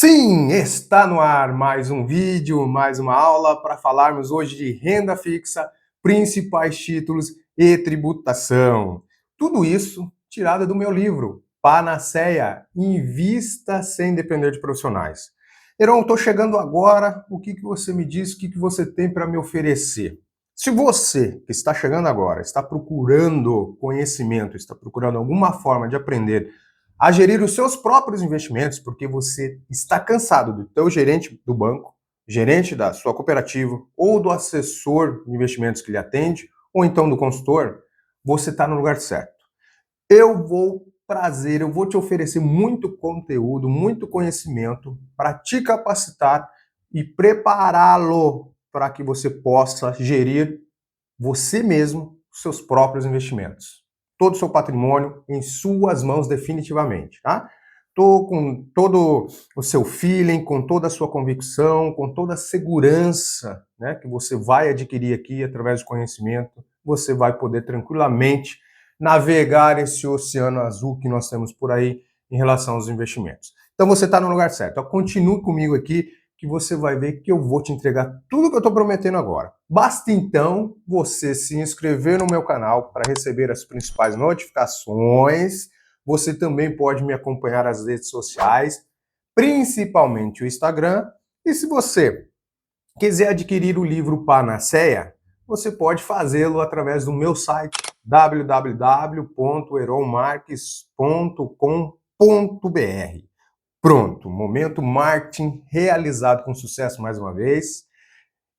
Sim, está no ar mais um vídeo, mais uma aula para falarmos hoje de renda fixa, principais títulos e tributação. Tudo isso tirado do meu livro, Panaceia, Invista sem depender de profissionais. Heron, estou chegando agora, o que você me diz, o que você tem para me oferecer? Se você que está chegando agora, está procurando conhecimento, está procurando alguma forma de aprender a gerir os seus próprios investimentos, porque você está cansado do teu gerente do banco, gerente da sua cooperativa ou do assessor de investimentos que lhe atende, ou então do consultor, você está no lugar certo. Eu vou te oferecer muito conteúdo, muito conhecimento para te capacitar e prepará-lo para que você possa gerir você mesmo os seus próprios investimentos. Todo o seu patrimônio em suas mãos definitivamente, tá? Tô com todo o seu feeling, com toda a sua convicção, com toda a segurança, né, que você vai adquirir aqui através do conhecimento, você vai poder tranquilamente navegar esse oceano azul que nós temos por aí em relação aos investimentos. Então você está no lugar certo. Então, continue comigo aqui que você vai ver que eu vou te entregar tudo que eu estou prometendo agora. Basta então você se inscrever no meu canal para receber as principais notificações. Você também pode me acompanhar nas redes sociais, principalmente o Instagram. E se você quiser adquirir o livro Panaceia, você pode fazê-lo através do meu site www.heronmarques.com.br. Pronto, momento marketing realizado com sucesso mais uma vez.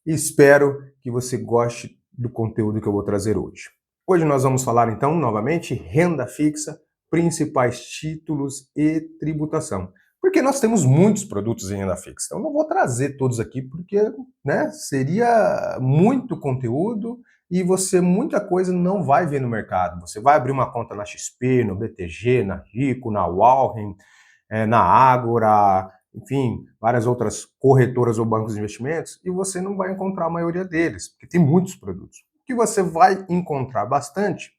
Espero que você goste do conteúdo que eu vou trazer hoje. Hoje nós vamos falar então, novamente, renda fixa, principais títulos e tributação. Porque nós temos muitos produtos em renda fixa. Então não vou trazer todos aqui porque, né, seria muito conteúdo e você muita coisa não vai ver no mercado. Você vai abrir uma conta na XP, no BTG, na Rico, na Wallen, na Ágora, enfim, várias outras corretoras ou bancos de investimentos, e você não vai encontrar a maioria deles, porque tem muitos produtos. O que você vai encontrar bastante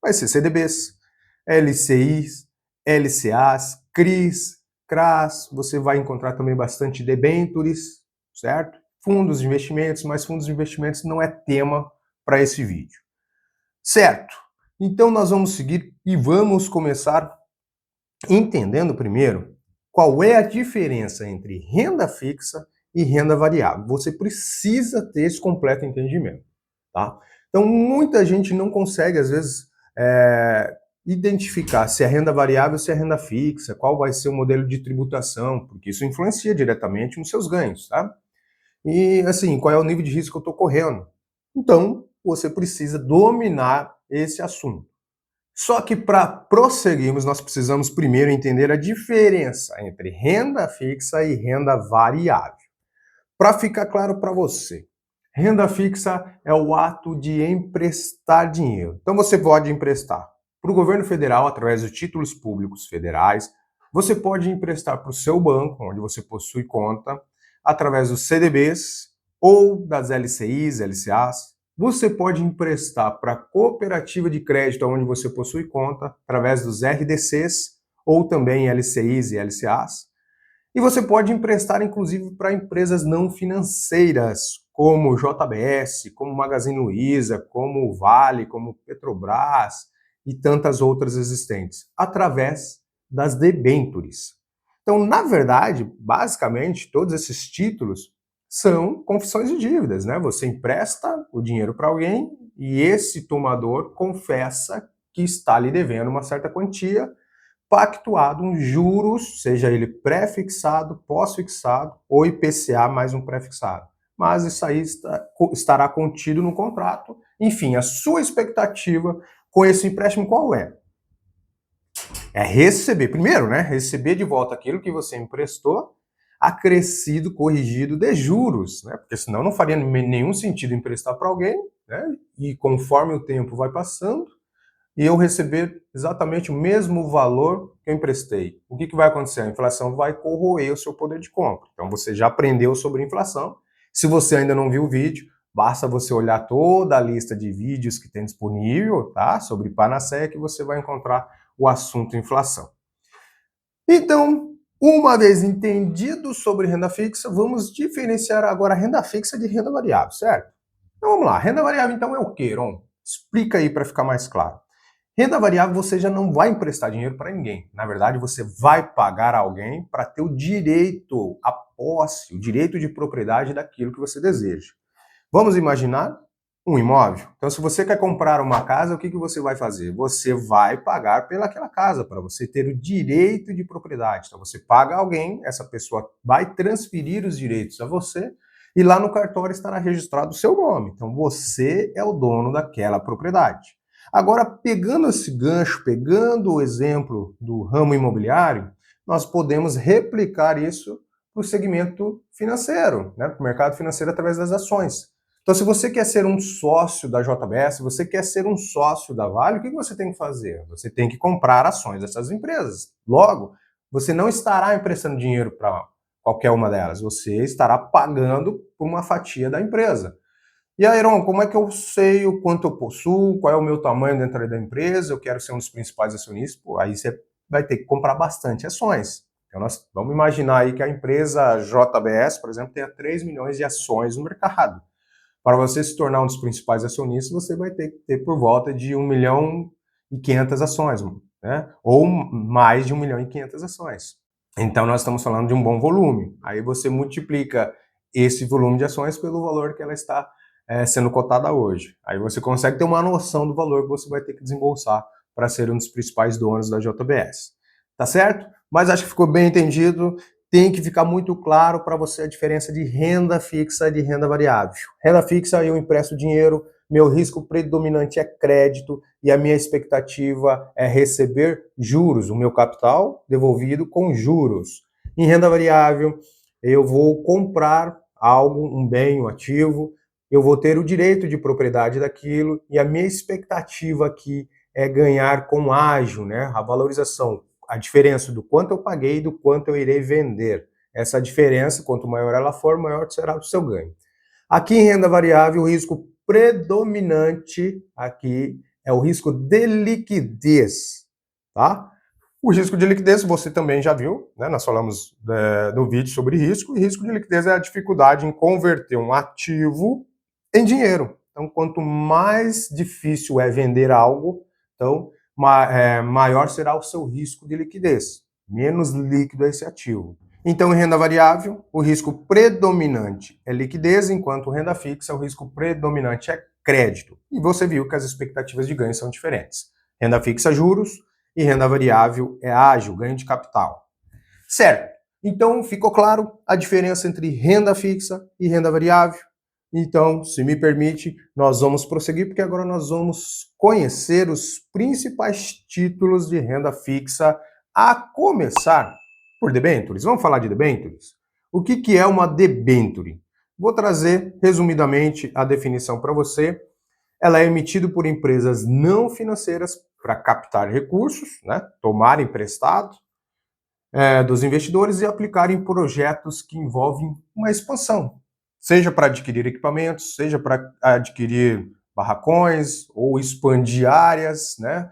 vai ser CDBs, LCIs, LCAs, CRIs, CRAs, você vai encontrar também bastante debentures, certo? Fundos de investimentos, mas fundos de investimentos não é tema para esse vídeo. Certo? Então nós vamos seguir e vamos começar entendendo primeiro qual é a diferença entre renda fixa e renda variável. Você precisa ter esse completo entendimento, tá? Então, muita gente não consegue, às vezes, identificar se é renda variável ou se é renda fixa, qual vai ser o modelo de tributação, porque isso influencia diretamente nos seus ganhos, tá? E, assim, qual é o nível de risco que eu estou correndo. Então, você precisa dominar esse assunto. Só que para prosseguirmos, nós precisamos primeiro entender a diferença entre renda fixa e renda variável. Para ficar claro para você, renda fixa é o ato de emprestar dinheiro. Então você pode emprestar para o governo federal através de títulos públicos federais, você pode emprestar para o seu banco, onde você possui conta, através dos CDBs ou das LCIs, LCAs. Você pode emprestar para a cooperativa de crédito onde você possui conta, através dos RDCs ou também LCIs e LCAs. E você pode emprestar, inclusive, para empresas não financeiras, como JBS, como Magazine Luiza, como Vale, como Petrobras e tantas outras existentes, através das debentures. Então, na verdade, basicamente, todos esses títulos são confissões de dívidas, né? Você empresta o dinheiro para alguém e esse tomador confessa que está lhe devendo uma certa quantia, pactuado um juros, seja ele pré-fixado, pós-fixado ou IPCA mais um pré-fixado. Mas isso aí estará contido no contrato. Enfim, a sua expectativa com esse empréstimo qual é? É receber, primeiro, né? Receber de volta aquilo que você emprestou, acrescido, corrigido de juros, né? Porque senão não faria nenhum sentido emprestar para alguém, né? E conforme o tempo vai passando, e eu receber exatamente o mesmo valor que eu emprestei. O que vai acontecer? A inflação vai corroer o seu poder de compra. Então você já aprendeu sobre inflação. Se você ainda não viu o vídeo, basta você olhar toda a lista de vídeos que tem disponível, tá? Sobre Panaceia, que você vai encontrar o assunto inflação. Então, Uma vez entendido sobre renda fixa, vamos diferenciar agora a renda fixa de renda variável, certo? Então vamos lá, renda variável então é o quê, Ron? Explica aí para ficar mais claro. Renda variável você já não vai emprestar dinheiro para ninguém. Na verdade, você vai pagar alguém para ter o direito, a posse, o direito de propriedade daquilo que você deseja. Vamos imaginar um imóvel. Então, se você quer comprar uma casa, o que você vai fazer? Você vai pagar pelaquela casa, para você ter o direito de propriedade. Então, você paga alguém, essa pessoa vai transferir os direitos a você, e lá no cartório estará registrado o seu nome. Então, você é o dono daquela propriedade. Agora, pegando esse gancho, pegando o exemplo do ramo imobiliário, nós podemos replicar isso para o segmento financeiro, né? Para o mercado financeiro através das ações. Então, se você quer ser um sócio da JBS, se você quer ser um sócio da Vale, o que você tem que fazer? Você tem que comprar ações dessas empresas. Logo, você não estará emprestando dinheiro para qualquer uma delas, você estará pagando por uma fatia da empresa. E aí, Aaron, como é que eu sei o quanto eu possuo, qual é o meu tamanho dentro da empresa, eu quero ser um dos principais acionistas? Pô, aí você vai ter que comprar bastante ações. Então, nós vamos imaginar aí que a empresa JBS, por exemplo, tenha 3 milhões de ações no mercado. Para você se tornar um dos principais acionistas, você vai ter que ter por volta de 1.500.000 ações, né? Ou mais de 1.500.000 ações. Então, nós estamos falando de um bom volume. Aí você multiplica esse volume de ações pelo valor que ela está sendo cotada hoje. Aí você consegue ter uma noção do valor que você vai ter que desembolsar para ser um dos principais donos da JBS. Tá certo? Mas acho que ficou bem entendido. Tem que ficar muito claro para você a diferença de renda fixa e de renda variável. Renda fixa, eu empresto dinheiro, meu risco predominante é crédito e a minha expectativa é receber juros, o meu capital devolvido com juros. Em renda variável, eu vou comprar algo, um bem, um ativo, eu vou ter o direito de propriedade daquilo e a minha expectativa aqui é ganhar com ágio, né? A valorização, a diferença do quanto eu paguei e do quanto eu irei vender. Essa diferença, quanto maior ela for, maior será o seu ganho. Aqui em renda variável, o risco predominante aqui é o risco de liquidez, tá? O risco de liquidez você também já viu, né? Nós falamos no vídeo sobre risco, e risco de liquidez é a dificuldade em converter um ativo em dinheiro. Então, quanto mais difícil é vender algo, então maior será o seu risco de liquidez, menos líquido é esse ativo. Então, em renda variável, o risco predominante é liquidez, enquanto renda fixa, o risco predominante é crédito. E você viu que as expectativas de ganho são diferentes. Renda fixa, juros, e renda variável é ágio, ganho de capital. Certo. Então, ficou claro a diferença entre renda fixa e renda variável? Então, se me permite, nós vamos prosseguir, porque agora nós vamos conhecer os principais títulos de renda fixa, a começar por debêntures. Vamos falar de debêntures? O que é uma debênture? Vou trazer, resumidamente, a definição para você. Ela é emitida por empresas não financeiras para captar recursos, né, tomar emprestado dos investidores e aplicar em projetos que envolvem uma expansão, seja para adquirir equipamentos, seja para adquirir barracões ou expandir áreas, né,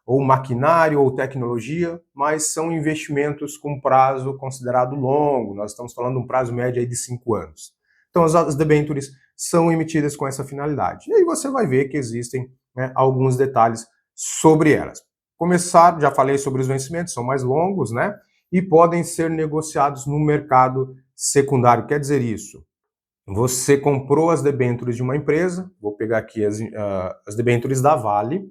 ou maquinário ou tecnologia, mas são investimentos com prazo considerado longo. Nós estamos falando de um prazo médio aí de 5 anos. Então, as debêntures são emitidas com essa finalidade. E aí você vai ver que existem, né, alguns detalhes sobre elas. Começar, já falei sobre os vencimentos, são mais longos, né? E podem ser negociados no mercado secundário. Quer dizer isso? Você comprou as debêntures de uma empresa, vou pegar aqui as debêntures da Vale,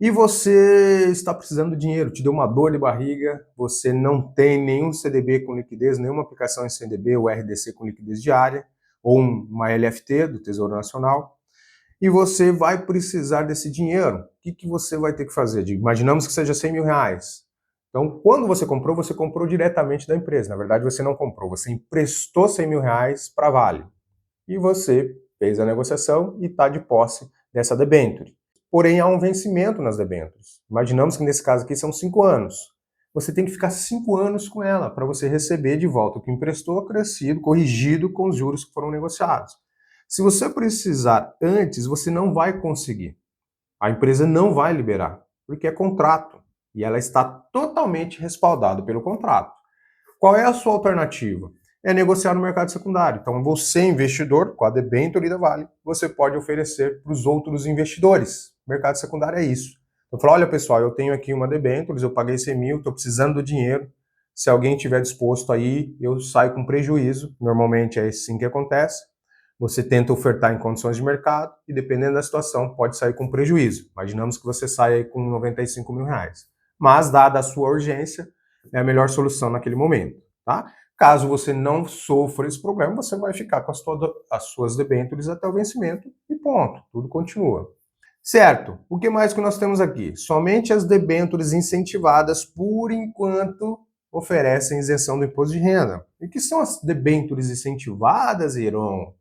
e você está precisando de dinheiro, te deu uma dor de barriga, você não tem nenhum CDB com liquidez, nenhuma aplicação em CDB ou RDC com liquidez diária, ou uma LFT do Tesouro Nacional, e você vai precisar desse dinheiro. O que você vai ter que fazer? Imaginamos que seja 100 mil reais. Então, quando você comprou diretamente da empresa. Na verdade, você não comprou, você emprestou 100 mil reais para a Vale. E você fez a negociação e está de posse dessa debênture. Porém, há um vencimento nas debêntures. Imaginamos que nesse caso aqui são 5 anos. Você tem que ficar 5 anos com ela para você receber de volta o que emprestou, acrescido, corrigido com os juros que foram negociados. Se você precisar antes, você não vai conseguir. A empresa não vai liberar, porque é contrato. e ela está totalmente respaldada pelo contrato. Qual é a sua alternativa? É negociar no mercado secundário. Então, você, investidor, com a debênture da Vale, você pode oferecer para os outros investidores. O mercado secundário é isso. Eu falo, olha pessoal, eu tenho aqui uma debêntures, eu paguei 100 mil, estou precisando do dinheiro. Se alguém estiver disposto aí, eu saio com prejuízo. Normalmente é assim que acontece. Você tenta ofertar em condições de mercado e, dependendo da situação, pode sair com prejuízo. Imaginamos que você saia aí com 95 mil reais. Mas, dada a sua urgência, é a melhor solução naquele momento, tá? Caso você não sofra esse problema, você vai ficar com as suas debêntures até o vencimento e ponto, tudo continua. Certo, o que mais que nós temos aqui? Somente as debêntures incentivadas, por enquanto, oferecem isenção do imposto de renda. E o que são as debêntures incentivadas, Iron?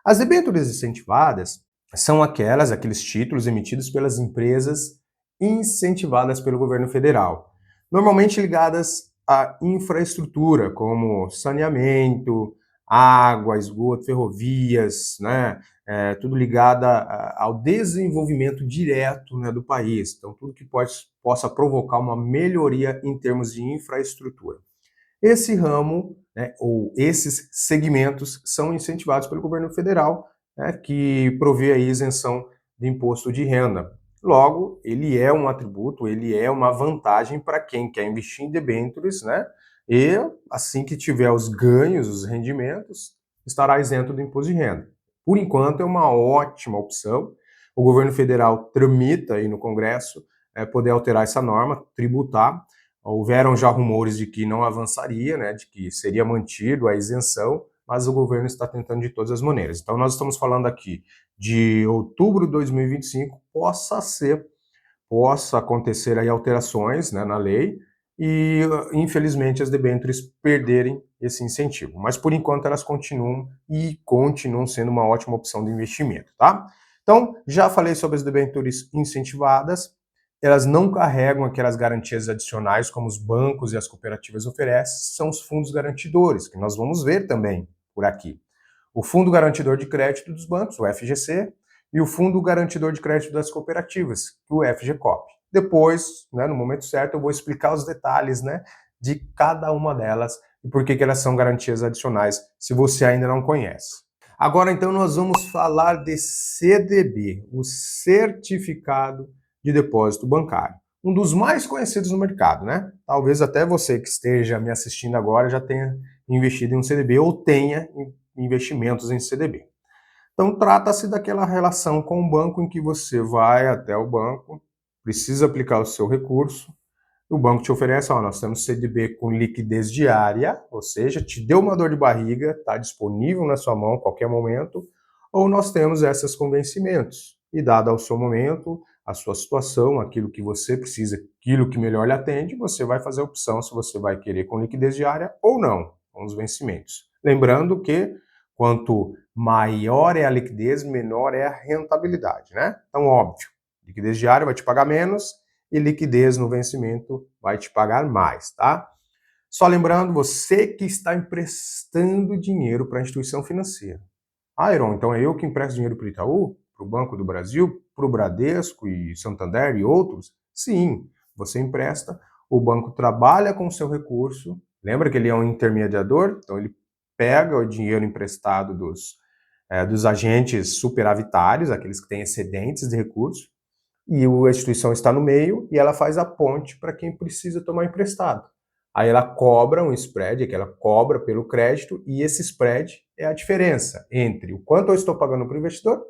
As debêntures incentivadas são aqueles títulos emitidos pelas empresas incentivadas pelo governo federal, normalmente ligadas à infraestrutura, como saneamento, água, esgoto, ferrovias, né? Tudo ligado ao desenvolvimento direto, né, do país. Então, tudo que possa provocar uma melhoria em termos de infraestrutura. Esse ramo, né, ou esses segmentos são incentivados pelo governo federal, né, que provê a isenção de imposto de renda. Logo, ele é um atributo, ele é uma vantagem para quem quer investir em debêntures, né? E assim que tiver os ganhos, os rendimentos, estará isento do imposto de renda. Por enquanto, é uma ótima opção. O governo federal tramita aí no Congresso poder alterar essa norma, tributar. Houveram já rumores de que não avançaria, né, de que seria mantido a isenção, mas o governo está tentando de todas as maneiras. Então, nós estamos falando aqui de outubro de 2025, possa acontecer aí alterações, né, na lei e, infelizmente, as debêntures perderem esse incentivo. Mas, por enquanto, elas continuam sendo uma ótima opção de investimento, tá? Então, já falei sobre as debêntures incentivadas. Elas não carregam aquelas garantias adicionais como os bancos e as cooperativas oferecem, são os fundos garantidores, que nós vamos ver também por aqui. O Fundo Garantidor de Crédito dos Bancos, o FGC, e o Fundo Garantidor de Crédito das Cooperativas, o FGCOP. Depois, né, no momento certo, eu vou explicar os detalhes, né, de cada uma delas e por que elas são garantias adicionais, se você ainda não conhece. Agora, então, nós vamos falar de CDB, o Certificado de Depósito Bancário. Um dos mais conhecidos no mercado, né? Talvez até você que esteja me assistindo agora já tenha investido em um CDB ou tenha investimentos em CDB. Então, trata-se daquela relação com o banco em que você vai até o banco, precisa aplicar o seu recurso, o banco te oferece, ó, nós temos CDB com liquidez diária, ou seja, te deu uma dor de barriga, está disponível na sua mão a qualquer momento, ou nós temos essas com vencimentos. E dado ao seu momento, a sua situação, aquilo que você precisa, aquilo que melhor lhe atende, você vai fazer a opção se você vai querer com liquidez diária ou não, com os vencimentos. Lembrando que quanto maior é a liquidez, menor é a rentabilidade, né? Então, óbvio, liquidez diária vai te pagar menos, e liquidez no vencimento vai te pagar mais, tá? Só lembrando, você que está emprestando dinheiro para a instituição financeira. Ah, Iron, então é eu que empresto dinheiro para o Itaú, para o Banco do Brasil, para o Bradesco e Santander e outros? Sim, você empresta, o banco trabalha com o seu recurso, lembra que ele é um intermediador, então ele pega o dinheiro emprestado dos agentes superavitários, aqueles que têm excedentes de recursos, e a instituição está no meio e ela faz a ponte para quem precisa tomar emprestado. Aí ela cobra um spread, que ela cobra pelo crédito, e esse spread é a diferença entre o quanto eu estou pagando para o investidor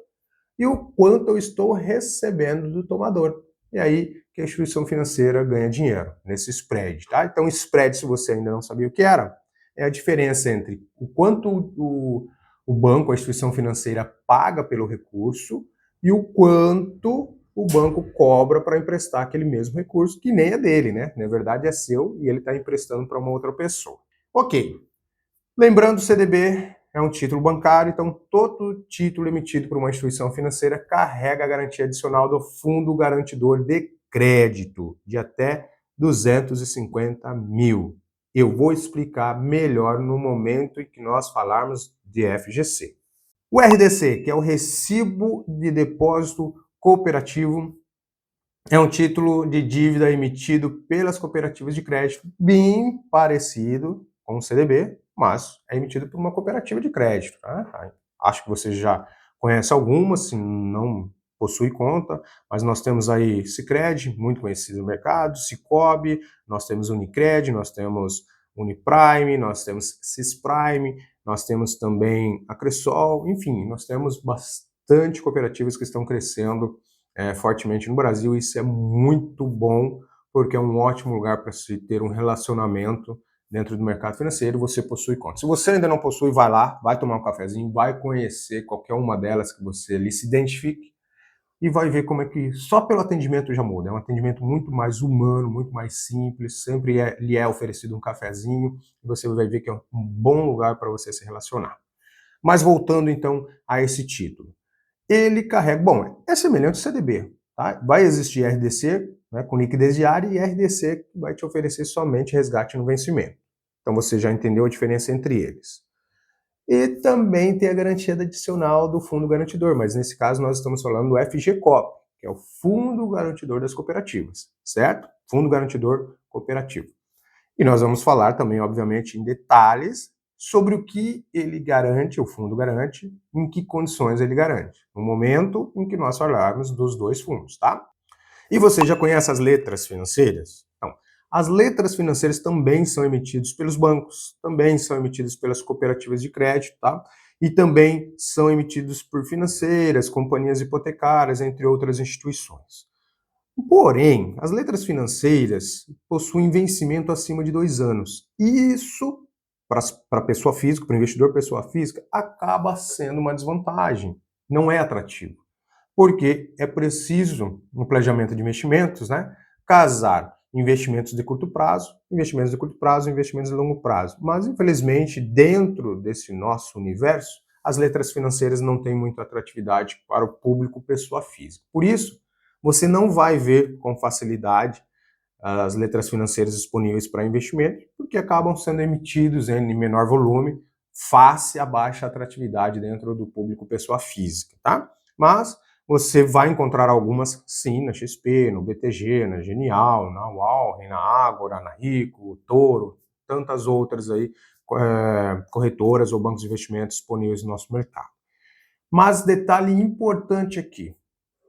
e o quanto eu estou recebendo do tomador. E aí que a instituição financeira ganha dinheiro, nesse spread. Tá? Então, spread, se você ainda não sabia o que era, é a diferença entre o quanto o banco, a instituição financeira, paga pelo recurso e o quanto o banco cobra para emprestar aquele mesmo recurso, que nem é dele, né? Na verdade é seu e ele está emprestando para uma outra pessoa. Ok. Lembrando, o CDB é um título bancário, então todo título emitido por uma instituição financeira carrega a garantia adicional do Fundo Garantidor de Crédito, de até 250 mil. Eu vou explicar melhor no momento em que nós falarmos de FGC. O RDC, que é o Recibo de Depósito Cooperativo, É um título de dívida emitido pelas cooperativas de crédito, bem parecido com o CDB, mas é emitido por uma cooperativa de crédito. Tá? Acho que você já conhece algumas, se não possui conta, mas nós temos aí Sicredi, muito conhecido no mercado, Sicobi, nós temos Unicred, nós temos Uniprime, nós temos Sisprime, nós temos também a Cressol, enfim, nós temos bastante cooperativas que estão crescendo fortemente no Brasil. Isso é muito bom, porque é um ótimo lugar para se ter um relacionamento dentro do mercado financeiro. Você possui conta. Se você ainda não possui, vai lá, vai tomar um cafezinho, vai conhecer qualquer uma delas que você ali se identifique e vai ver como é que só pelo atendimento já muda. É um atendimento muito mais humano, muito mais simples, sempre lhe é oferecido um cafezinho e você vai ver que é um bom lugar para você se relacionar. Mas voltando então a esse título, ele carrega, bom, é semelhante ao CDB, tá? Vai existir RDC, né, com liquidez diária, e RDC que vai te oferecer somente resgate no vencimento. Então você já entendeu a diferença entre eles. E também tem a garantia adicional do fundo garantidor, mas nesse caso nós estamos falando do FGCOP, que é o Fundo Garantidor das Cooperativas, certo? Fundo Garantidor Cooperativo. E nós vamos falar também, obviamente, em detalhes sobre o que ele garante, o fundo garante, em que condições ele garante, no momento em que nós falarmos dos dois fundos, tá? E você já conhece as letras financeiras? Então, as letras financeiras também são emitidas pelos bancos, também são emitidas pelas cooperativas de crédito, tá? E também são emitidos por financeiras, companhias hipotecárias, entre outras instituições. Porém, as letras financeiras possuem vencimento acima de 2 anos. E isso, para a pessoa física, para o investidor pessoa física, acaba sendo uma desvantagem. Não é atrativo. Porque é preciso, no planejamento de investimentos, né, casar investimentos de curto prazo, investimentos de longo prazo. Mas, infelizmente, dentro desse nosso universo, as letras financeiras não têm muita atratividade para o público pessoa física. Por isso, você não vai ver com facilidade as letras financeiras disponíveis para investimento, porque acabam sendo emitidos em menor volume, face à baixa atratividade dentro do público pessoa física, tá? Mas você vai encontrar algumas, sim, na XP, no BTG, na Genial, na Walren, na Ágora, na Rico, Toro, tantas outras aí, corretoras ou bancos de investimentos disponíveis no nosso mercado. Mas detalhe importante aqui,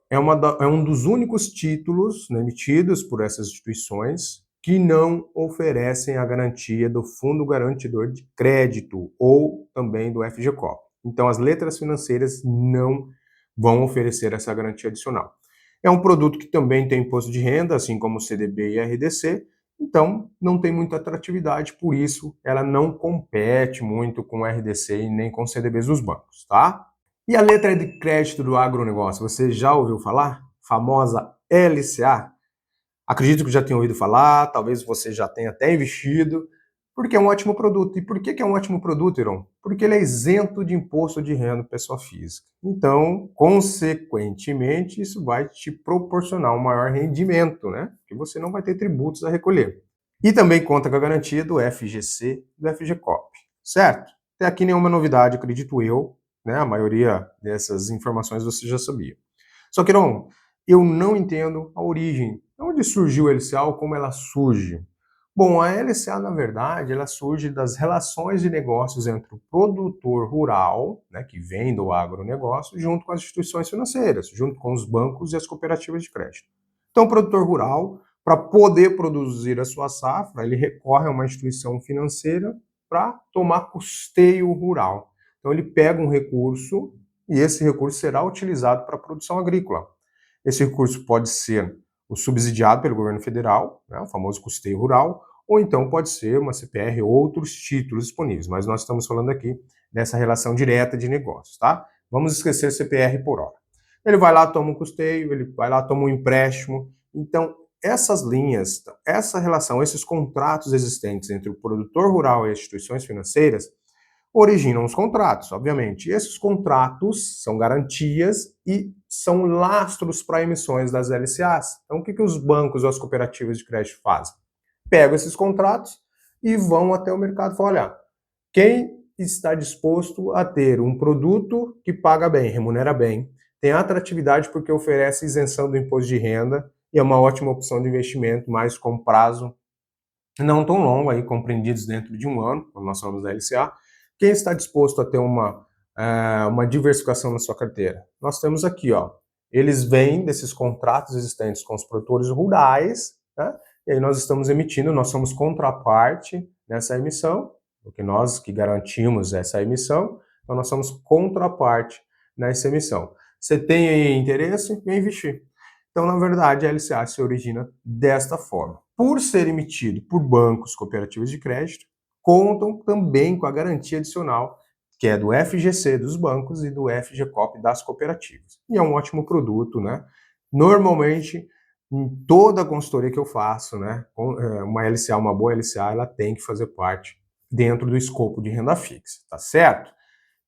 é um dos únicos títulos, né, emitidos por essas instituições que não oferecem a garantia do Fundo Garantidor de Crédito ou também do FGCOP. Então, as letras financeiras não vão oferecer essa garantia adicional. É um produto que também tem imposto de renda, assim como o CDB e RDC, então não tem muita atratividade, por isso ela não compete muito com o RDC e nem com os CDBs dos bancos, tá? E a letra de crédito do agronegócio, você já ouviu falar? Famosa LCA? Acredito que já tenha ouvido falar, talvez você já tenha até investido, porque é um ótimo produto. E por que é um ótimo produto, Iron? Porque ele é isento de imposto de renda pessoa física. Então, consequentemente, isso vai te proporcionar um maior rendimento, né? Porque você não vai ter tributos a recolher. E também conta com a garantia do FGC e do FGCOP, certo? Até aqui nenhuma novidade, acredito eu, né? A maioria dessas informações você já sabia. Só que não, eu não entendo a origem. Onde surgiu a LCA ou como ela surge? Bom, a LCA, na verdade, ela surge das relações de negócios entre o produtor rural, né, que vem do agronegócio, junto com as instituições financeiras, junto com os bancos e as cooperativas de crédito. Então, o produtor rural, para poder produzir a sua safra, ele recorre a uma instituição financeira para tomar custeio rural. Então, ele pega um recurso e esse recurso será utilizado para a produção agrícola. Esse recurso pode ser o subsidiado pelo governo federal, né, o famoso custeio rural, ou então pode ser uma CPR ou outros títulos disponíveis, mas nós estamos falando aqui dessa relação direta de negócios, tá? Vamos esquecer CPR por hora. Ele vai lá, toma um custeio, ele vai lá, toma um empréstimo. Então, essas linhas, essa relação, esses contratos existentes entre o produtor rural e as instituições financeiras originam os contratos, obviamente. E esses contratos são garantias e são lastros para emissões das LCAs. Então, o que os bancos ou as cooperativas de crédito fazem? Pegam esses contratos e vão até o mercado e falam, olha, quem está disposto a ter um produto que paga bem, remunera bem, tem atratividade porque oferece isenção do imposto de renda e é uma ótima opção de investimento, mas com prazo não tão longo, aí, compreendidos dentro de um ano, quando nós falamos da LCA. Quem está disposto a ter uma diversificação na sua carteira? Nós temos aqui, ó, eles vêm desses contratos existentes com os produtores rurais, né? E aí nós estamos emitindo, nós somos contraparte nessa emissão, porque nós que garantimos essa emissão, então nós somos contraparte nessa emissão. Você tem aí interesse em investir? Então, na verdade, a LCA se origina desta forma. Por ser emitido por bancos, cooperativas de crédito, contam também com a garantia adicional, que é do FGC dos bancos e do FGCOP das cooperativas. E é um ótimo produto, né? Normalmente, em toda a consultoria que eu faço, né, uma LCA, uma boa LCA, ela tem que fazer parte dentro do escopo de renda fixa, tá certo?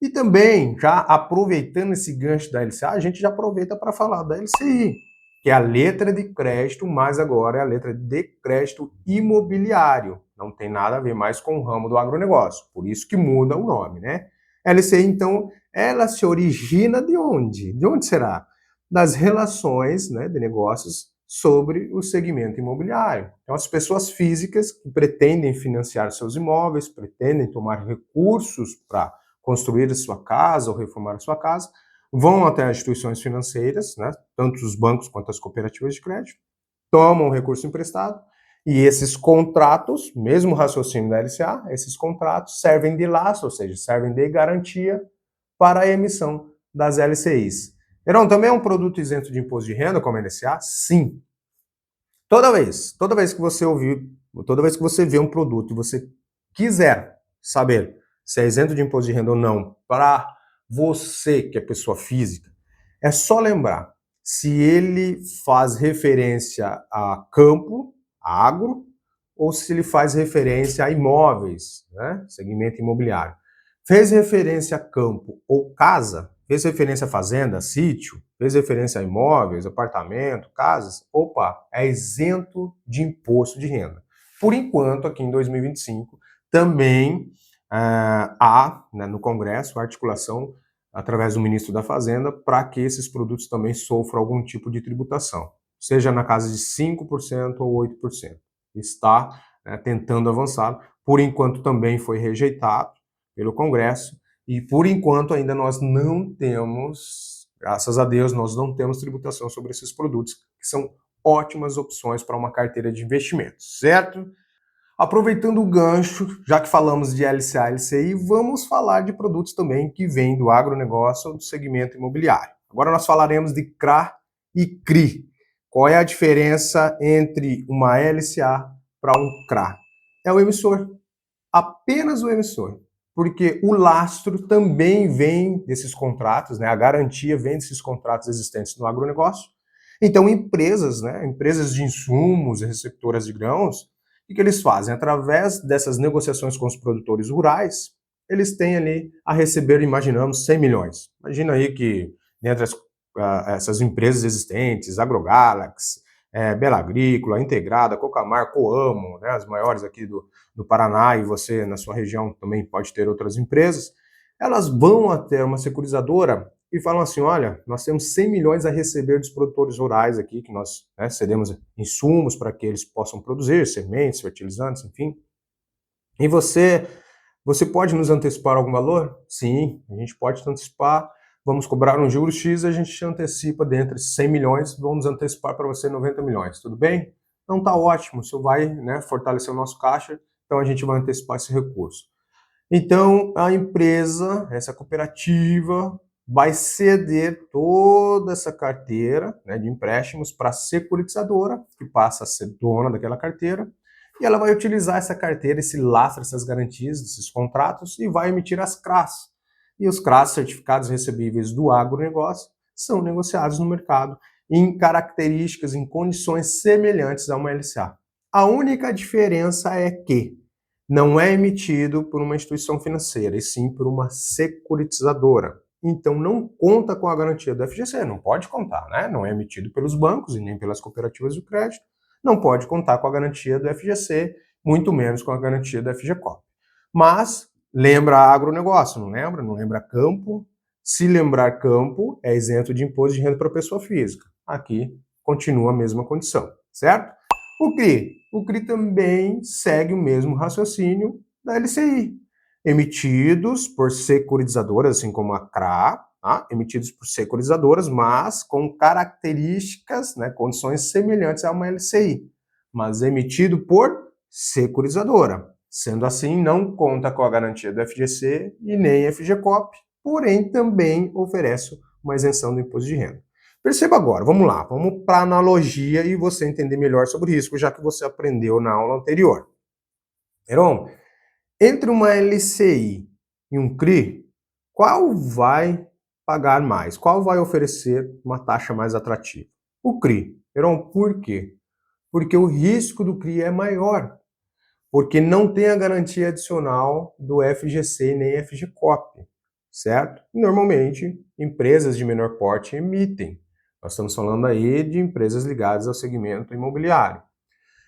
E também, já aproveitando esse gancho da LCA, a gente já aproveita para falar da LCI, que é a letra de crédito, mas agora é a letra de crédito imobiliário. Não tem nada a ver mais com o ramo do agronegócio, por isso que muda o nome, né? LCI, então, ela se origina de onde? De onde será? Das relações, né, de negócios sobre o segmento imobiliário. Então, as pessoas físicas que pretendem financiar seus imóveis, pretendem tomar recursos para construir a sua casa ou reformar a sua casa, vão até as instituições financeiras, né, tanto os bancos quanto as cooperativas de crédito, tomam o recurso emprestado e esses contratos, mesmo raciocínio da LCA, esses contratos servem de laço, ou seja, servem de garantia para a emissão das LCIs. Heron, também é um produto isento de imposto de renda como a LCA? Sim. Toda vez que você ouvir, toda vez que você vê um produto e você quiser saber se é isento de imposto de renda ou não para você, que é pessoa física, é só lembrar se ele faz referência a campo, a agro, ou se ele faz referência a imóveis, né? Segmento imobiliário. Fez referência a campo ou casa, fez referência a fazenda, sítio, fez referência a imóveis, apartamento, casas, opa, é isento de imposto de renda. Por enquanto, aqui em 2025, também há, né, no Congresso, a articulação através do ministro da Fazenda para que esses produtos também sofram algum tipo de tributação, seja na casa de 5% ou 8%. Está, né, tentando avançar, por enquanto também foi rejeitado pelo Congresso, e por enquanto ainda nós não temos, graças a Deus, nós não temos tributação sobre esses produtos, que são ótimas opções para uma carteira de investimentos, certo? Aproveitando o gancho, já que falamos de LCA e LCI, vamos falar de produtos também que vêm do agronegócio ou do segmento imobiliário. Agora nós falaremos de CRA e CRI. Qual é a diferença entre uma LCA para um CRA? É o emissor, apenas o emissor, porque o lastro também vem desses contratos, né? A garantia vem desses contratos existentes no agronegócio. Então, empresas, né? Empresas de insumos e receptoras de grãos, o que eles fazem? Através dessas negociações com os produtores rurais, eles têm ali a receber, imaginamos, 100 milhões. Imagina aí que, dentre essas empresas existentes, AgroGalaxy, Bela Agrícola, Integrada, Cocamar, Coamo, né, as maiores aqui do Paraná, e você na sua região também pode ter outras empresas, elas vão até uma securizadora e falam assim, olha, nós temos 100 milhões a receber dos produtores rurais aqui, que nós, né, cedemos insumos para que eles possam produzir, sementes, fertilizantes, enfim. E você pode nos antecipar algum valor? Sim, a gente pode te antecipar, vamos cobrar um juros X, a gente te antecipa dentre 100 milhões, vamos antecipar para você 90 milhões, tudo bem? Então tá ótimo, isso vai, né, fortalecer o nosso caixa, então a gente vai antecipar esse recurso. Então, a empresa, essa cooperativa, vai ceder toda essa carteira, né, de empréstimos para a securitizadora, que passa a ser dona daquela carteira, e ela vai utilizar essa carteira, esse lastro, essas garantias, esses contratos, e vai emitir as CRAs. E os CRAs, certificados recebíveis do agronegócio, são negociados no mercado em características, em condições semelhantes a uma LCA. A única diferença é que não é emitido por uma instituição financeira, e sim por uma securitizadora. Então não conta com a garantia do FGC, não pode contar, né? Não é emitido pelos bancos e nem pelas cooperativas de crédito, não pode contar com a garantia do FGC, muito menos com a garantia do FGCOP. Mas lembra agronegócio, não lembra? Não lembra campo? Se lembrar campo, é isento de imposto de renda para pessoa física. Aqui continua a mesma condição, certo? O CRI. O CRI também segue o mesmo raciocínio da LCI. Emitidos por securitizadoras, assim como a CRA, tá? Emitidos por securitizadoras, mas com características, né, condições semelhantes a uma LCI, mas emitido por securitizadora. Sendo assim, não conta com a garantia do FGC e nem FGCOP, porém também oferece uma isenção do imposto de renda. Perceba agora, vamos lá, vamos para a analogia e você entender melhor sobre risco, já que você aprendeu na aula anterior. Heron, entre uma LCI e um CRI, qual vai pagar mais? Qual vai oferecer uma taxa mais atrativa? O CRI. Heron, por quê? Porque o risco do CRI é maior, porque não tem a garantia adicional do FGC nem FGCOP, certo? E normalmente, empresas de menor porte emitem. Nós estamos falando aí de empresas ligadas ao segmento imobiliário.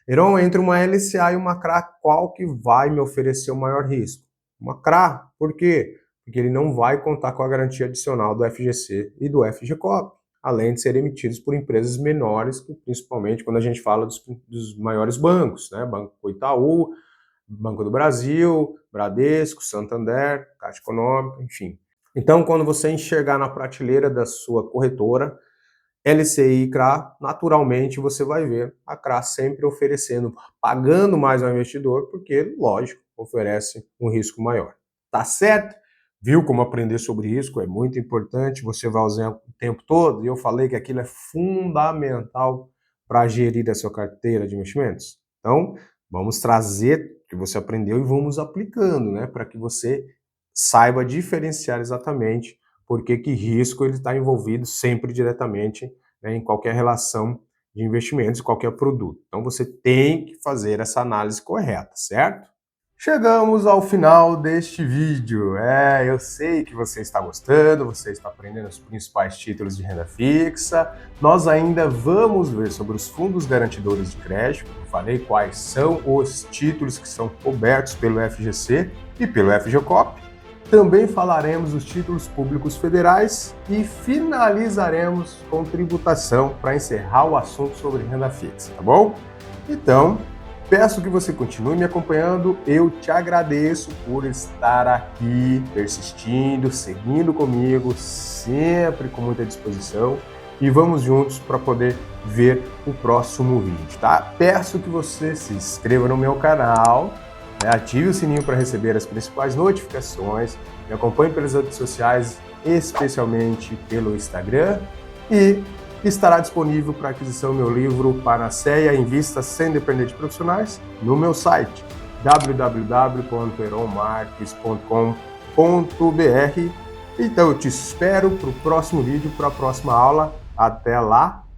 Heron, entre uma LCA e uma CRA, qual que vai me oferecer o maior risco? Uma CRA. Por quê? Porque ele não vai contar com a garantia adicional do FGC e do FGCOP, além de serem emitidos por empresas menores, principalmente quando a gente fala dos maiores bancos, né? Banco Itaú, Banco do Brasil, Bradesco, Santander, Caixa Econômica, enfim. Então, quando você enxergar na prateleira da sua corretora LCI e CRA, naturalmente você vai ver a CRA sempre oferecendo, pagando mais ao investidor, porque, lógico, oferece um risco maior. Tá certo? Viu como aprender sobre risco é muito importante, você vai usar o tempo todo, e eu falei que aquilo é fundamental para gerir a sua carteira de investimentos. Então, vamos trazer o que você aprendeu e vamos aplicando, né, para que você saiba diferenciar exatamente por que risco ele está envolvido sempre diretamente, né, em qualquer relação de investimentos, qualquer produto. Então você tem que fazer essa análise correta, certo? Chegamos ao final deste vídeo. Eu sei que você está gostando, você está aprendendo os principais títulos de renda fixa. Nós ainda vamos ver sobre os fundos garantidores de crédito. Eu falei quais são os títulos que são cobertos pelo FGC e pelo FGCOP. Também falaremos dos títulos públicos federais e finalizaremos com tributação para encerrar o assunto sobre renda fixa, tá bom? Então, peço que você continue me acompanhando, eu te agradeço por estar aqui, persistindo, seguindo comigo, sempre com muita disposição, e vamos juntos para poder ver o próximo vídeo, tá? Peço que você se inscreva no meu canal, ative o sininho para receber as principais notificações, me acompanhe pelas redes sociais, especialmente pelo Instagram, e estará disponível para aquisição meu livro Panaceia Invista Sem Depender de Profissionais no meu site www.heronmarques.com.br. Então eu te espero para o próximo vídeo, para a próxima aula. Até lá!